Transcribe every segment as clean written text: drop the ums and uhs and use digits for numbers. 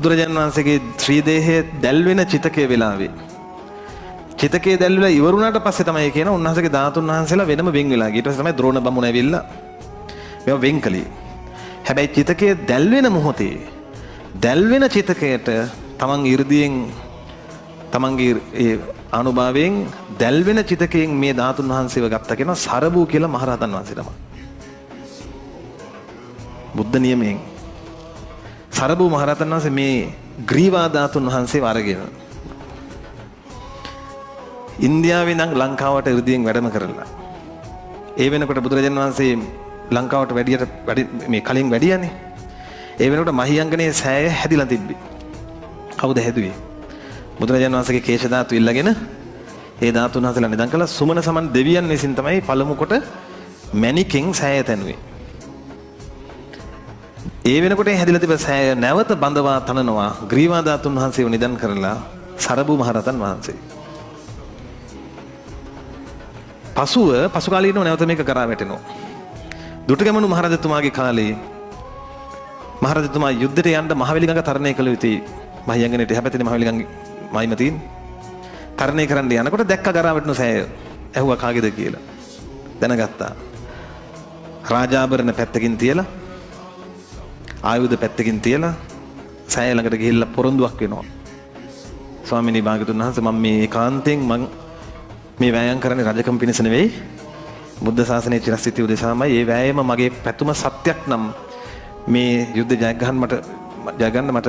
බුදුරජාණන් වහන්සේගේ ශ්‍රී දේහයේ දැල්වෙන චිතකයේ වෙලාවේ චිතකයේ දැල්විලා ඉවරුණාට පස්සේ තමයි කියන උන්වහන්සේගේ ධාතුන් වහන්සේලා වෙනම වෙන් වෙලා ගියා. ඊට පස්සේ තමයි ද්‍රෝණ බමුණ ඇවිල්ලා මේවා වෙන් කළේ. හැබැයි චිතකයේ දැල්වෙන මොහොතේ දැල්වෙන චිතකයට තමන් 이르දියෙන් තමන්ගේ ඒ අනුභවයෙන් දැල්වෙන චිතකයෙන් මේ ධාතුන් වහන්සේව ගත්තා කියනවා සරබූ කියලා මහරහතන් වහන්සේ තමයි. බුද්ධ නියමයෙන් සරබූ මහරහතන් වහන්සේ මේ ග්‍රීවා ධාතුන් වහන්සේව අරගෙන ඉන්දියාවේ නම් ලංකාවට 이르දියෙන් වැඩම කරලා ඒ වෙනකොට බුදුරජාණන් වහන්සේ ලංකාවට මේ කලින් වැඩියනේ. ඒ වෙනකොට මහියංගනේ සෑය හැදිලා තිබ්බේ. කවුද හැදුවේ? බුදුරජාණන් වහන්සේගේ කේශ ධාතු ඉල්ලගෙන ඒ ධාතුන් වහන්සේලා නිදන් කළා. සුමන සමන් දෙවියන් විසින් තමයි පළමු කොට මැණිකෙන් සෑය තැනුවේ. ඒ වෙනකොට හැදිලා තිබ්බ සෑය නැවත බඳවා තනනවා ග්‍රීවා ධාතුන් වහන්සේව නිදන් කරලා සරබූ මහරහතන් වහන්සේ. පසු කාලීනව නැවත මේක කරා වැටෙනවා. දුටුගැමුණු මහරජතුමාගේ කාලේ මහරජතුමා යුද්ධයට යන්න මහවැලි ගඟ තරණය කළ යුතුයි. මහියංගනේට හැපැතින මහවැලි ගඟ මයිම තියෙන. තරණය කරන්න යනකොට දැක්ක කරා වැටෙන සෑය. ඇහුවා කාගේද කියලා. දැනගත්තා. රාජාභරණ පැත්තකින් තියලා ආයුධ පැත්තකින් තියලා සෑය ළඟට ගිහිල්ලා පොරොන්දුවක් වෙනවා. ස්වාමීනි භාග්‍යතුන් වහන්සේ මම මේ ඒකාන්තයෙන් මේ වෑයම් කරන්නේ රජකම් පිණිස නෙවෙයි. බුද්ධ ශාසනයේ චිරස්ථිතිය උදෙසාමයි. ඒ වෑයම මගේ පැතුම සත්‍යක් නම් මේ යුද්ධ ජය ගන්න මට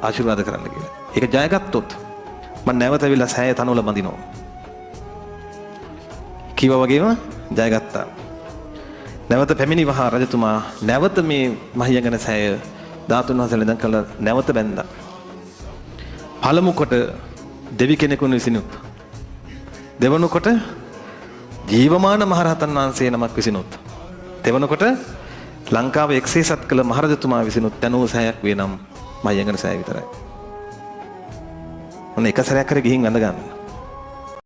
ආශිර්වාද කරන්න කියලා. ඒක ජයගත්තොත් මම නැවත ඇවිල්ලා සෑය තනවල බඳිනවා. කිව්වා වගේම ජයගත්තා. නැවත පැමිණි වහා රජතුමා නැවත මේ මහියංගන සෑය ධාතුන් වහන්සේලා දැන් කළා නැවත බැඳා. පළමු කොට දෙවි කෙනෙකුන් විසිනුත් දෙවනු කොට ජීවමාන මහරහතන් වහන්සේ නමක් විසිනුත් දෙවනු කොට ලංකාව එක්සේසත් කළ මහරජතුමා විසිනුත් තනෝ සෑයක් වේ නම් මහියංගන සෑය විතරයි. ඔන්න එක සැරයක් කර ගිහින් වැඳ ගන්න.